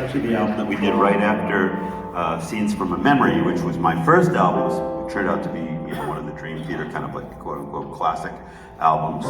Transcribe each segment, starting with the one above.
actually the album that we did right after Scenes from a Memory, which was my first album. It turned out to be, you know, one of the Dream Theater kind of like quote-unquote classic albums.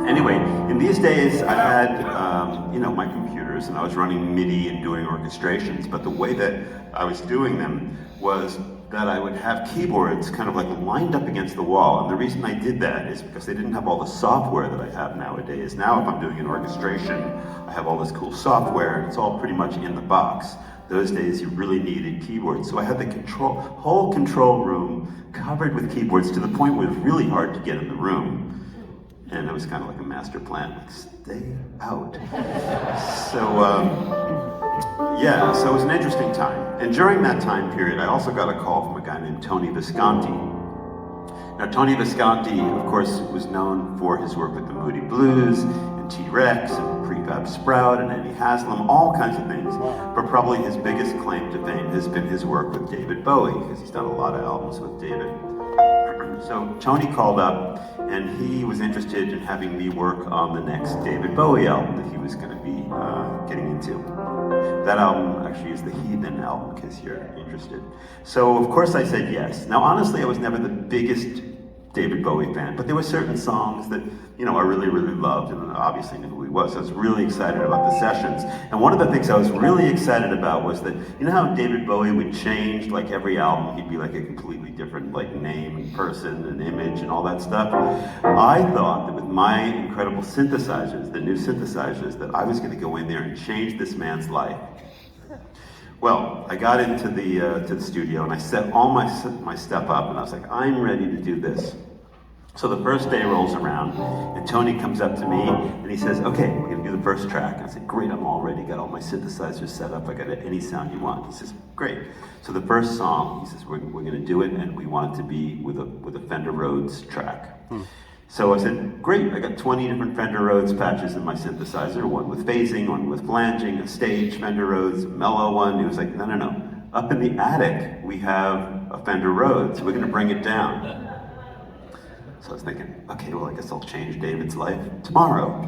Anyway, in these days I had, you know, my computers and I was running MIDI and doing orchestrations, but the way that I was doing them was that I would have keyboards kind of like lined up against the wall. And the reason I did that is because they didn't have all the software that I have nowadays. Now if I'm doing an orchestration, I have all this cool software and it's all pretty much in the box. Those days you really needed keyboards. So I had the whole control room covered with keyboards to the point where it was really hard to get in the room. And it was kind of like a master plan, like stay out. Yeah, so it was an interesting time. And during that time period, I also got a call from a guy named Tony Visconti. Now, Tony Visconti, of course, was known for his work with the Moody Blues, and T-Rex, and Prefab Sprout, and Eddie Haslam, all kinds of things. But probably his biggest claim to fame has been his work with David Bowie, because he's done a lot of albums with David. So Tony called up, and he was interested in having me work on the next David Bowie album that he was going to be getting into. That album actually is the Heathen album, in case you're interested. So of course I said yes. Now honestly, I was never the biggest David Bowie fan, but there were certain songs that, you know, I really, really loved, and obviously knew who he was. I was really excited about the sessions. And one of the things I was really excited about was that, you know how David Bowie would change, like every album, he'd be like a completely different like name and person and image and all that stuff. I thought that with my incredible synthesizers, the new synthesizers, that I was gonna go in there and change this man's life. Well, I got into the studio and I set all my stuff up and I was like, I'm ready to do this. So the first day rolls around and Tony comes up to me and he says, okay, we're gonna do the first track. And I said, great, I'm all ready, got all my synthesizers set up, I got any sound you want. He says, great. So the first song, he says, we're gonna do it and we want it to be with a Fender Rhodes track. So I said, great, I got 20 different Fender Rhodes patches in my synthesizer, one with phasing, one with flanging, a stage Fender Rhodes, a mellow one. He was like, no, no, no. Up in the attic, we have a Fender Rhodes. We're gonna bring it down. So I was thinking, okay, well, I guess I'll change David's life tomorrow.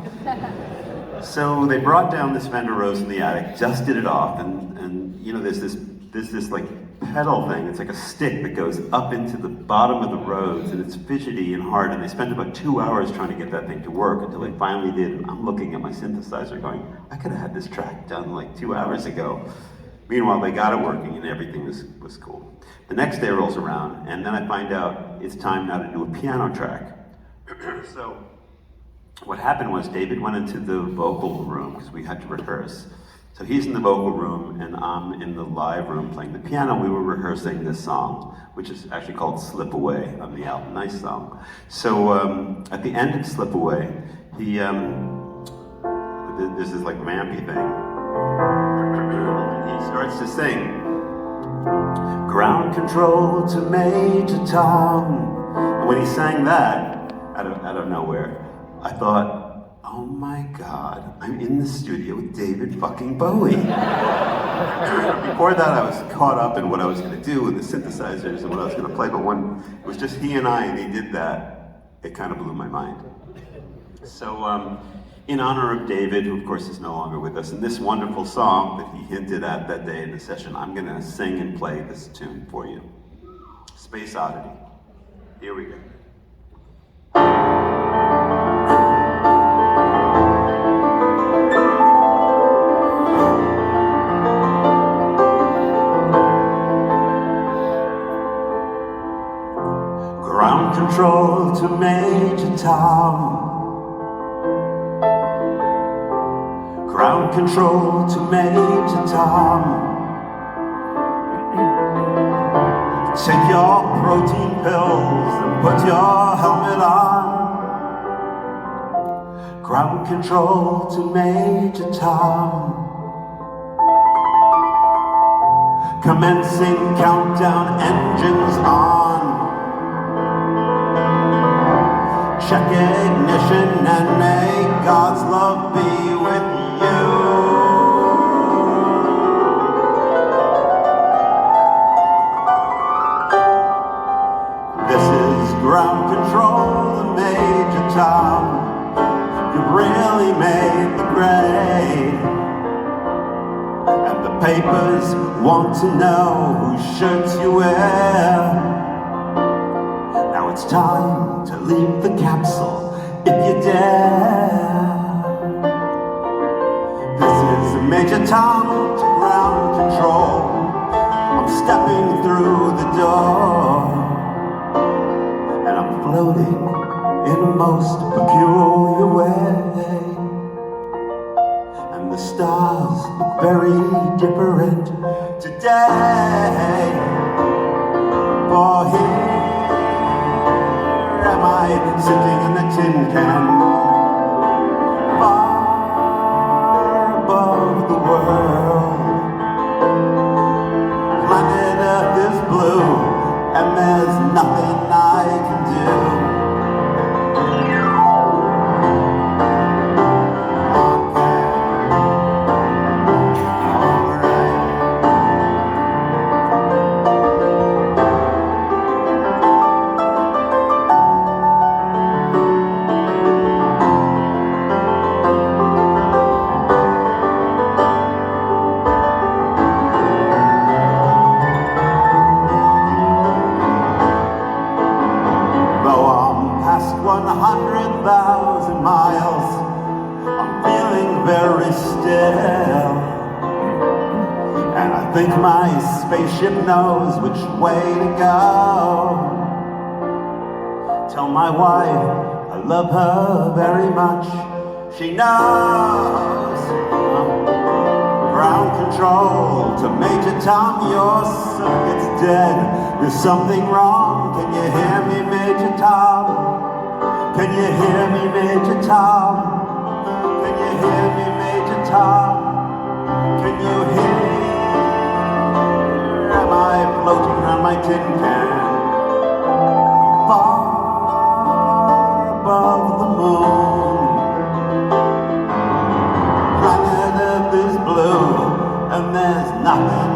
So they brought down this Fender Rhodes in the attic, dusted it off, and you know, there's this like pedal thing. It's like a stick that goes up into the bottom of the Rhodes, and it's fidgety and hard, and they spent about 2 hours trying to get that thing to work until they finally did. And I'm looking at my synthesizer going, I could have had this track done like 2 hours ago. Meanwhile, they got it working and everything was cool. The next day rolls around, and then I find out it's time now to do a piano track. So what happened was David went into the vocal room because we had to rehearse. So he's in the vocal room and I'm in the live room playing the piano. We were rehearsing this song, which is actually called Slip Away on the album. Nice song. So at the end of Slip Away, there's this like vampy thing. He starts to sing, ground control to Major Tom. And when he sang that, out of nowhere, I thought, oh my God, I'm in the studio with David fucking Bowie. Before that, I was caught up in what I was gonna do with the synthesizers and what I was gonna play, but when it was just he and I and he did that, it kind of blew my mind. So in honor of David, who of course is no longer with us, and this wonderful song that he hinted at that day in the session, I'm gonna sing and play this tune for you. Space Oddity. Here we go. Ground control to Major Tom. Ground control to Major Tom. Take your protein pills and put your helmet on. Ground control to Major Tom. Commencing countdown, engines on. Check ignition and may God's love be with you. This is ground control to Major Tom. You really made the grade. and the papers want to know whose shirts you wear. Now it's time to leave the capsule if you dare. This is Major Tom to ground control. I'm stepping through the door, and I'm floating in a most peculiar way. And the stars look very different today. For here am I sitting in the tin can, far above the world. Planet Earth is blue, and there's nothing I can do. Though I'm past 100,000 miles, I'm feeling very still. And I think my spaceship knows which way to go. Tell my wife I love her very much. She knows. Ground control to Major Tom, your circuit's dead. There's something wrong. Can you hear me, Major Tom? Can you hear me, Major Tom? Can you hear me, Major Tom? Can you hear? Am I floating around my tin can? Far above the moon. Planet Earth is blue, and there's nothing